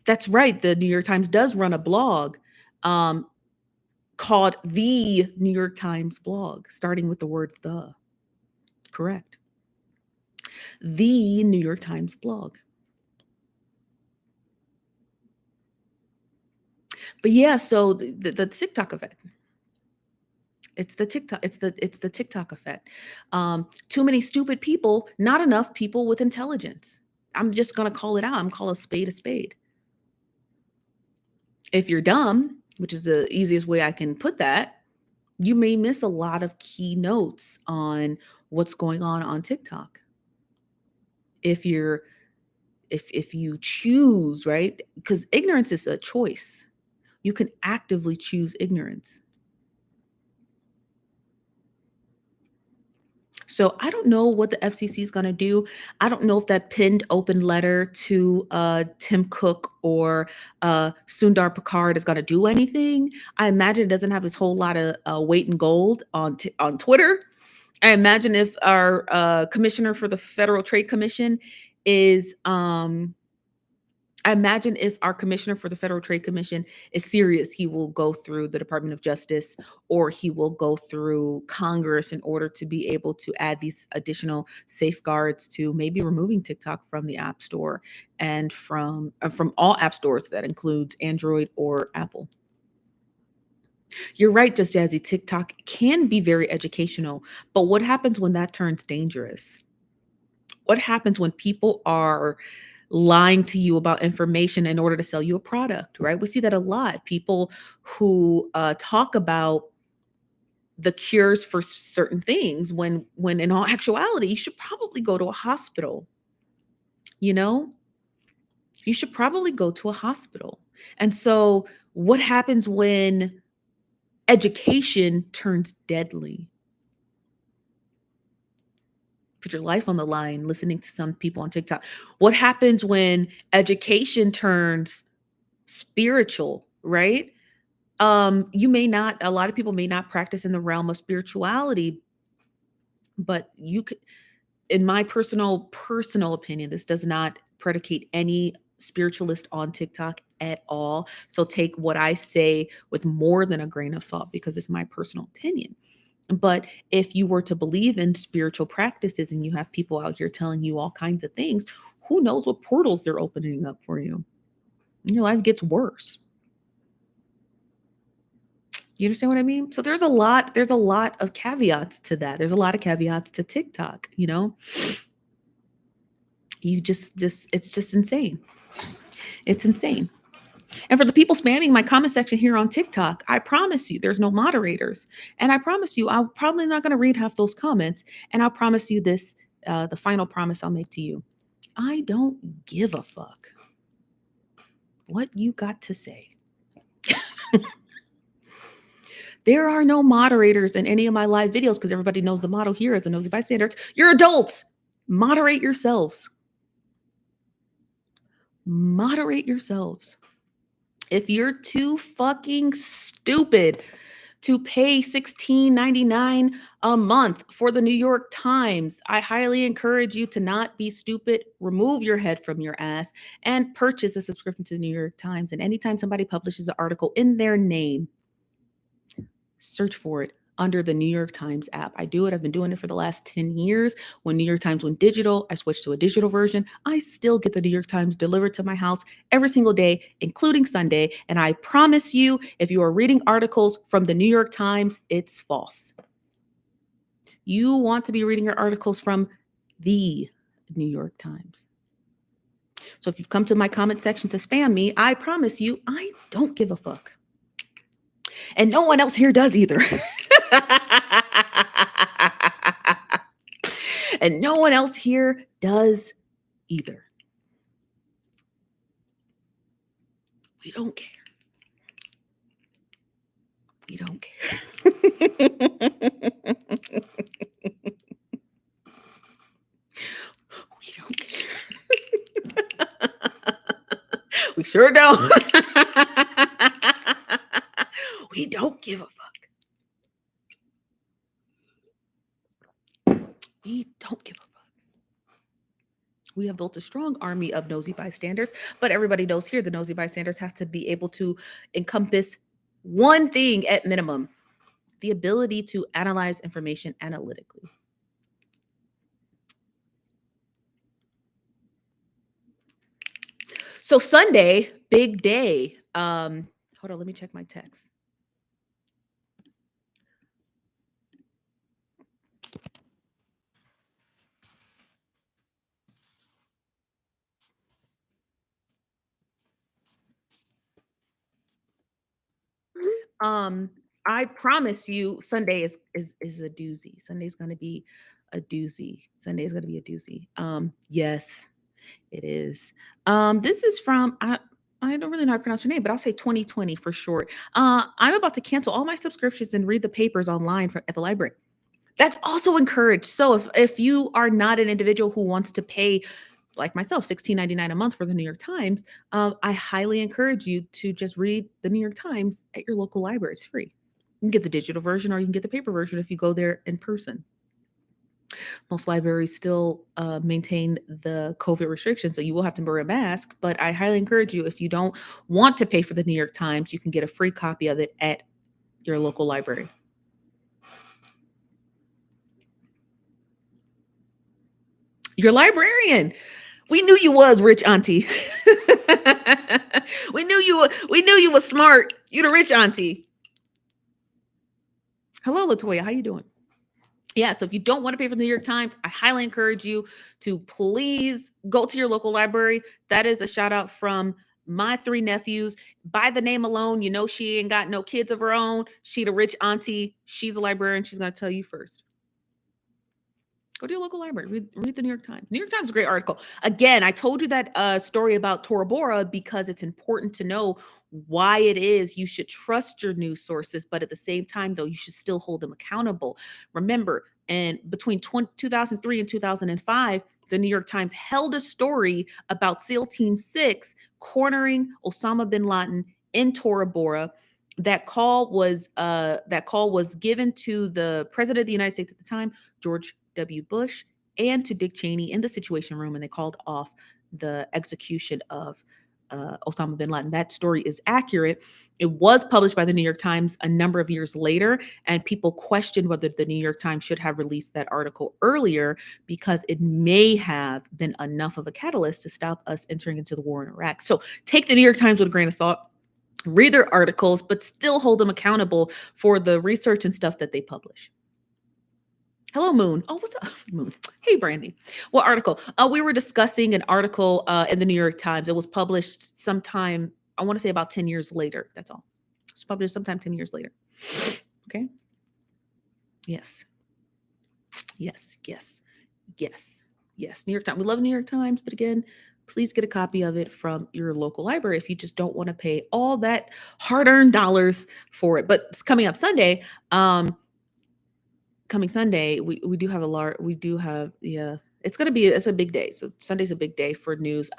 That's right. The New York Times does run a blog called The New York Times Blog, starting with the word the. Correct. The New York Times Blog. But yeah, so the TikTok effect. It's the TikTok effect. Too many stupid people, not enough people with intelligence. I'm just gonna call it out. I'm call a spade a spade. If you're dumb, which is the easiest way I can put that, you may miss a lot of key notes on what's going on TikTok. If you choose, right? Because ignorance is a choice. You can actively choose ignorance. So I don't know what the FCC is going to do. I don't know if that pinned open letter to Tim Cook or Sundar Pichai is going to do anything. I imagine it doesn't have this whole lot of weight and gold on Twitter. I imagine if our commissioner for the Federal Trade Commission is I imagine if our commissioner for the Federal Trade Commission is serious, he will go through the Department of Justice, or he will go through Congress in order to be able to add these additional safeguards to maybe removing TikTok from the App Store and from all app stores. That includes Android or Apple. You're right, Just Jazzy. TikTok can be very educational, but what happens when that turns dangerous? What happens when people are lying to you about information in order to sell you a product, right? We see that a lot. People who talk about the cures for certain things when in all actuality, you should probably go to a hospital. You know, you should probably go to a hospital. And so what happens when education turns deadly? Put your life on the line listening to some people on TikTok. What happens when education turns spiritual, right? You may not, a lot of people may not practice in the realm of spirituality, but you could, in my personal opinion, this does not predicate any spiritualist on TikTok at all. So take what I say with more than a grain of salt because it's my personal opinion. But if you were to believe in spiritual practices and you have people out here telling you all kinds of things, who knows what portals they're opening up for you? Your life gets worse. You understand what I mean? So there's a lot of caveats to that. There's a lot of caveats to TikTok, you know? You just it's just insane. It's insane. And for the people spamming my comment section here on TikTok, I promise you there's no moderators. And I promise you I'm probably not going to read half those comments. And I'll promise you this, the final promise I'll make to you. I don't give a fuck what you got to say. There are no moderators in any of my live videos because everybody knows the motto here is the Nosy Bystanders. You're adults. Moderate yourselves. Moderate yourselves. If you're too fucking stupid to pay $16.99 a month for the New York Times, I highly encourage you to not be stupid, remove your head from your ass, and purchase a subscription to the New York Times. And anytime somebody publishes an article in their name, search for it under the New York Times app. I do it. I've been doing it for the last 10 years. When New York Times went digital, I switched to a digital version. I still get the New York Times delivered to my house every single day, including Sunday. And I promise you, if you are reading articles from the New York Times, it's false. You want to be reading your articles from the New York Times. So if you've come to my comment section to spam me, I promise you, I don't give a fuck. And no one else here does either. And no one else here does either. We don't care. We don't care. We don't care. We sure don't. We don't give a fuck. We don't give a fuck. We have built a strong army of nosy bystanders, but everybody knows here the nosy bystanders have to be able to encompass one thing at minimum: the ability to analyze information analytically. So Sunday, big day. Hold on, let me check my text. I promise you, Sunday is a doozy. Sunday's going to be a doozy. Sunday is going to be a doozy. Yes, it is. This is from I don't really know how to pronounce your name, but I'll say 2020 for short. I'm about to cancel all my subscriptions and read the papers online at the library. That's also encouraged. So if you are not an individual who wants to pay, like myself, $16.99 a month for the New York Times, I highly encourage you to just read the New York Times at your local library. It's free. You can get the digital version or you can get the paper version if you go there in person. Most libraries still maintain the COVID restrictions, so you will have to wear a mask. But I highly encourage you, if you don't want to pay for the New York Times, you can get a free copy of it at your local library. Your librarian. We knew you was rich, auntie. we knew you was smart. You the rich auntie. Hello, Latoya. How you doing? Yeah, so if you don't want to pay for the New York Times, I highly encourage you to please go to your local library. That is a shout out from my 3 nephews. By the name alone, you know she ain't got no kids of her own. She the rich auntie. She's a librarian. She's going to tell you first. Go to your local library. Read the New York Times. New York Times is a great article. Again, I told you that story about Tora Bora because it's important to know why it is you should trust your news sources, but at the same time, though, you should still hold them accountable. Remember, and between 2003 and 2005, the New York Times held a story about SEAL Team 6 cornering Osama bin Laden in Tora Bora. That call was given to the president of the United States at the time, George W. Bush, and to Dick Cheney in the Situation Room, and they called off the execution of Osama bin Laden. That story is accurate. It was published by the New York Times a number of years later, and people questioned whether the New York Times should have released that article earlier because it may have been enough of a catalyst to stop us entering into the war in Iraq. So take the New York Times with a grain of salt. Read their articles, but still hold them accountable for the research and stuff that they publish. Hello, Moon. Oh, what's up, Moon? Hey, Brandy. What article? We were discussing an article in the New York Times. It was published sometime, I want to say about 10 years later. That's all. It's published sometime 10 years later. Okay. Yes. Yes. Yes. Yes. Yes. New York Times. We love New York Times, but again, please get a copy of it from your local library if you just don't want to pay all that hard-earned dollars for it. But it's coming up Sunday. Coming Sunday, we do have it's a big day. So Sunday's a big day for news.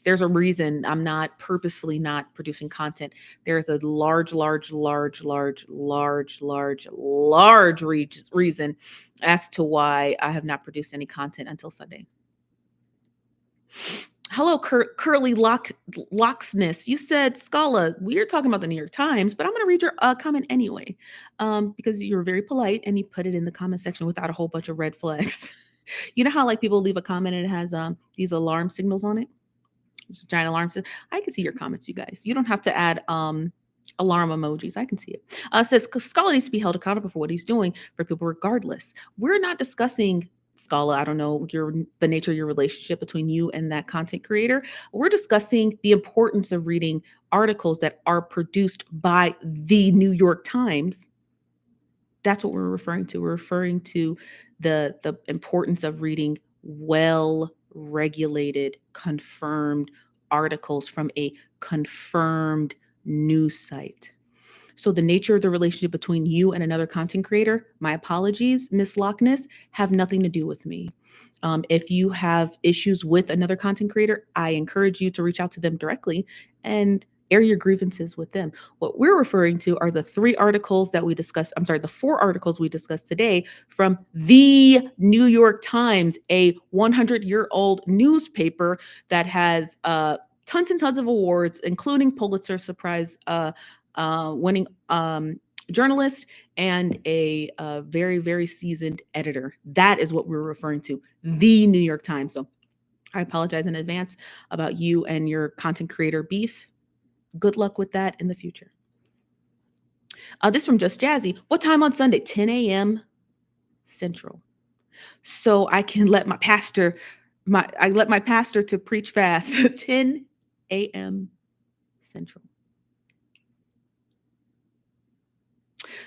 There's a reason I'm not purposefully not producing content. There's a large reason as to why I have not produced any content until Sunday. Hello, Curly Locksness. You said, Scala, we are talking about the New York Times, but I'm going to read your comment anyway, because you're very polite and you put it in the comment section without a whole bunch of red flags. You know how like people leave a comment and it has these alarm signals on it? It's giant alarm signal. I can see your comments, you guys. You don't have to add alarm emojis. I can see it. Says Scala needs to be held accountable for what he's doing for people regardless. We're not discussing Scala, I don't know the nature of your relationship between you and that content creator. We're discussing the importance of reading articles that are produced by the New York Times. That's what we're referring to. We're referring to the importance of reading well-regulated, confirmed articles from a confirmed news site. So the nature of the relationship between you and another content creator, my apologies, Miss Lockness, have nothing to do with me. If you have issues with another content creator, I encourage you to reach out to them directly and air your grievances with them. What we're referring to are the 4 articles we discussed today from the New York Times, a 100-year-old newspaper that has tons and tons of awards, including Pulitzer Prize winning journalist and a very, very seasoned editor. That is what we're referring to, the New York Times. So I apologize in advance about you and your content creator beef. Good luck with that in the future. This from Just Jazzy. What time on Sunday? 10 a.m. Central. So I can let my pastor to preach fast. 10 a.m. Central.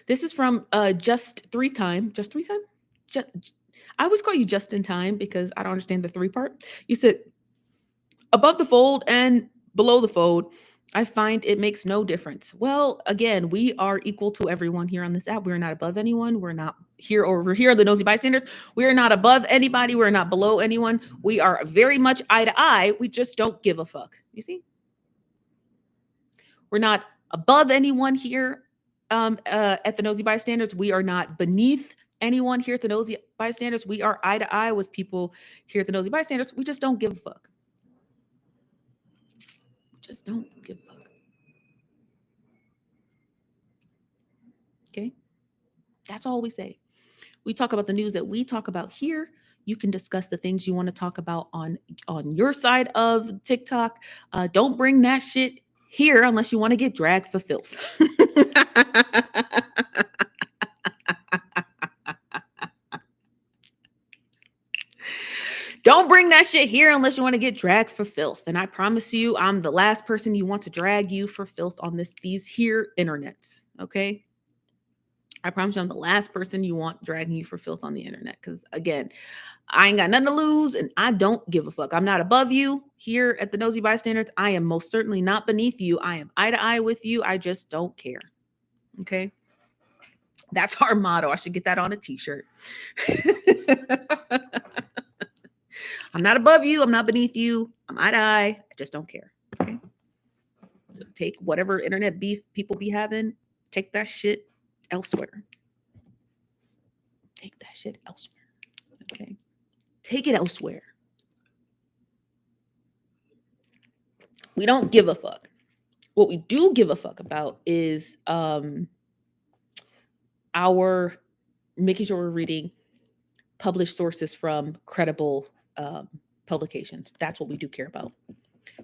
This is from Just Three Time. I always call you Just in Time because I don't understand the 3 part. You said above the fold and below the fold, I find it makes no difference. Well, again, we are equal to everyone here on this app. We're not above anyone. We're not here over here, the Nosy Bystanders. We are not above anybody. We're not below anyone. We are very much eye to eye. We just don't give a fuck. You see? We're not above anyone here at the Nosy Bystanders. We are not beneath anyone here at the Nosy Bystanders. We are eye to eye with people here at the Nosy Bystanders. We just don't give a fuck. Just don't give a fuck. Okay? That's all we say. We talk about the news that we talk about here. You can discuss the things you want to talk about on your side of TikTok. Don't bring that shit here unless you want to get dragged for filth. Don't bring that shit here unless you want to get dragged for filth. And I promise you, I'm the last person you want to drag you for filth on these here internets. Okay. I promise you, I'm the last person you want dragging you for filth on the internet. Because again, I ain't got nothing to lose and I don't give a fuck. I'm not above you here at the Nosy Bystanders. I am most certainly not beneath you. I am eye to eye with you. I just don't care. Okay. That's our motto. I should get that on a t-shirt. I'm not above you. I'm not beneath you. I'm eye to eye. I just don't care. Okay. So take whatever internet beef people be having, take that shit elsewhere. Take that shit elsewhere. Okay. Take it elsewhere. We don't give a fuck. What we do give a fuck about is our making sure we're reading published sources from credible publications. That's what we do care about.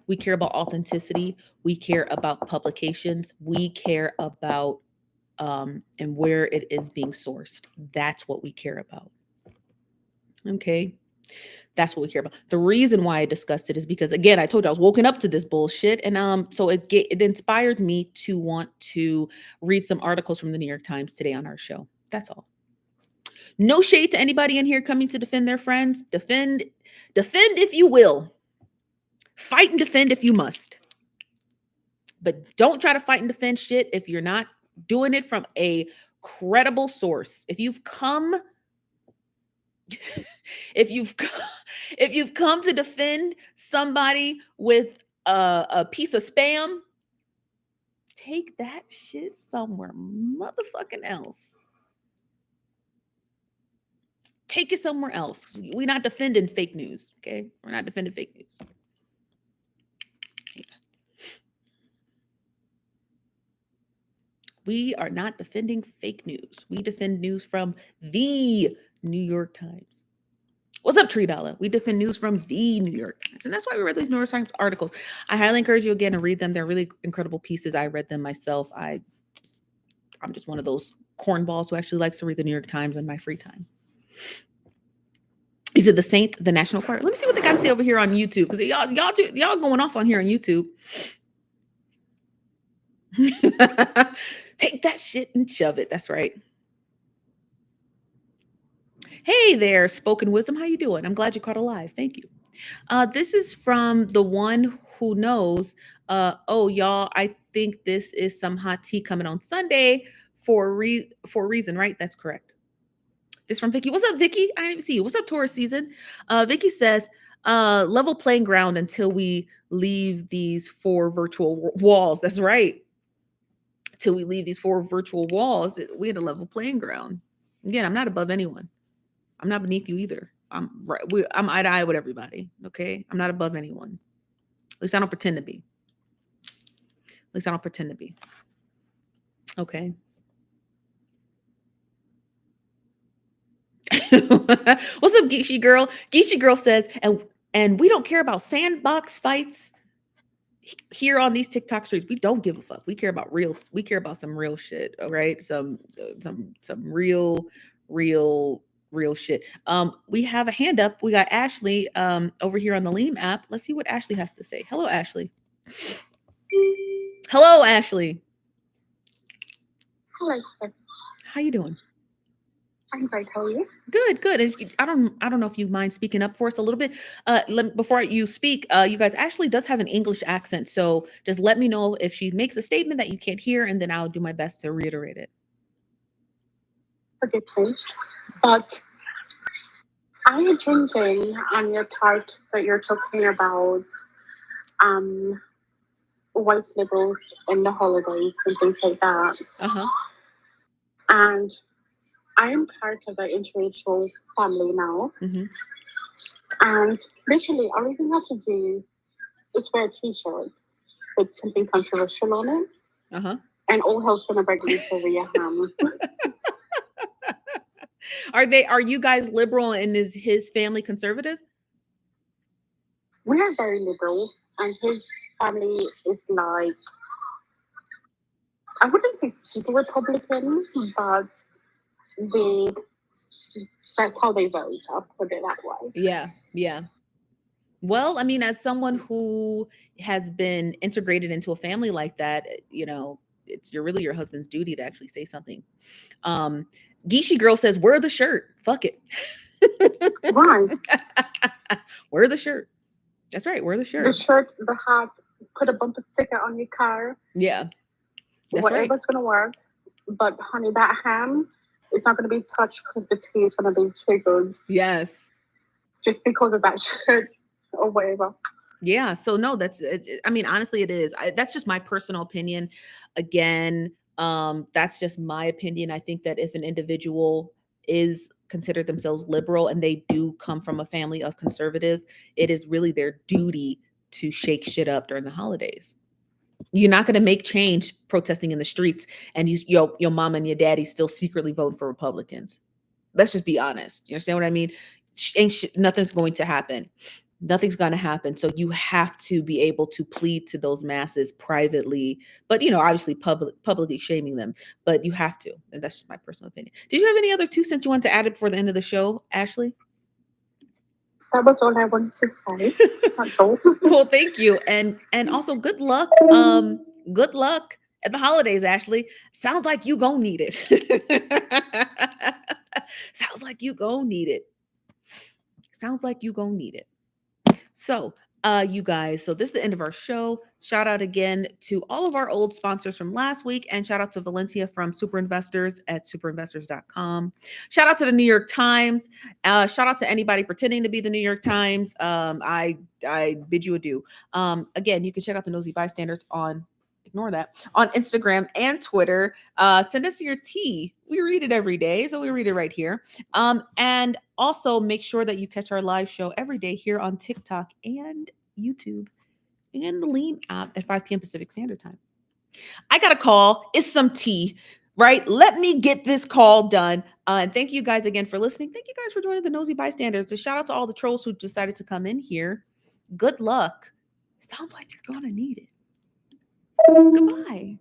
We care about authenticity. We care about publications. We care about and where it is being sourced. That's what we care about. Okay. That's what we care about. The reason why I discussed it is because, again, I told you I was woken up to this bullshit. And so it inspired me to want to read some articles from the New York Times today on our show. That's all. No shade to anybody in here coming to defend their friends. Defend if you will. Fight and defend if you must. But don't try to fight and defend shit if you're not doing it from a credible source. If you've come to defend somebody with a piece of spam, take that shit somewhere motherfucking else. Take it somewhere else. We're not defending fake news, okay? We're not defending fake news. We are not defending fake news. We defend news from the New York Times. What's up, Tree Dollar? We defend news from the New York Times. And that's why we read these New York Times articles. I highly encourage you again to read them. They're really incredible pieces. I read them myself. I'm just one of those cornballs who actually likes to read the New York Times in my free time. Is it the Saint, the National Choir? Let me see what they got to say over here on YouTube. Because y'all going off on here on YouTube. Take that shit and shove it. That's right. Hey there, Spoken Wisdom. How you doing? I'm glad you caught alive. Thank you. This is from the one who knows. Oh, y'all, I think this is some hot tea coming on Sunday for a reason, right? That's correct. This from Vicky. What's up, Vicky? I didn't even see you. What's up, Taurus season? Vicky says, level playing ground until we leave these 4 virtual walls. That's right. Till we leave these 4 virtual walls, we had a level playing ground. Again, I'm not above anyone. I'm not beneath you either. I'm eye to eye with everybody. Okay. I'm not above anyone. At least I don't pretend to be. Okay. What's up, Geishy Girl? Geishy Girl says, and we don't care about sandbox fights here on these TikTok streets. We don't give a fuck. We care about some real shit. All right. Some real shit. We have a hand up. We got Ashley over here on the Leam app. Let's see what Ashley has to say. Hello, Ashley. Hello, Ashley. Hello. How you doing? I'm great. How are you? Good. I don't know if you mind speaking up for us a little bit. Before you speak, you guys, Ashley does have an English accent, so just let me know if she makes a statement that you can't hear, and then I'll do my best to reiterate it. Okay, please. But I'm changing on your part that you're talking about white liberals in the holidays and things like that. And I am part of an interracial family now. Mm-hmm. And literally, all you have to do is wear a t-shirt with something controversial on it. And all hell's gonna break loose over your ham. Are you guys liberal and is his family conservative? We are very liberal, and his family is like, I wouldn't say super Republican, but that's how they vote. I'll put it that way. Yeah. Well, I mean, as someone who has been integrated into a family like that, it's really your husband's duty to actually say something. Geishy Girl says, wear the shirt. Fuck it. Right. Wear the shirt. That's right. Wear the shirt. The shirt, the hat, put a bumper sticker on your car. Yeah. That's whatever's right. going to work. But, honey, that ham is not going to be touched because the tea is going to be triggered. Yes. Just because of that shirt or whatever. Yeah. So, no, I mean, honestly, it is. That's just my personal opinion. Again, that's just my opinion. I think that if an individual is considered themselves liberal and they do come from a family of conservatives, it is really their duty to shake shit up during the holidays. You're not going to make change protesting in the streets and your mom and your daddy still secretly vote for Republicans. Let's just be honest. You understand what I mean? Nothing's going to happen. Nothing's going to happen. So you have to be able to plead to those masses privately, but obviously publicly shaming them, but you have to. And that's just my personal opinion. Did you have any other 2 cents you want to add before the end of the show, Ashley? That was all I wanted to say. That's all. Well, thank you. And also good luck. Good luck at the holidays, Ashley. Sounds like you gonna need it. Sounds like you gonna need it. Sounds like you gonna need it. So, you guys, so this is the end of our show. Shout out again to all of our old sponsors from last week, and shout out to Valencia from Super Investors at superinvestors.com. Shout out to the New York Times. Shout out to anybody pretending to be the New York Times. I bid you adieu. Again, you can check out the Nosy Bystanders on Instagram and Twitter. Send us your tea. We read it every day, so we read it right here. And also make sure that you catch our live show every day here on TikTok and YouTube and the Lean app at 5 p.m. Pacific Standard Time. I got a call. It's some tea, right? Let me get this call done. And thank you guys again for listening. Thank you guys for joining the Nosy Bystanders. A shout out to all the trolls who decided to come in here. Good luck. Sounds like you're going to need it. Goodbye.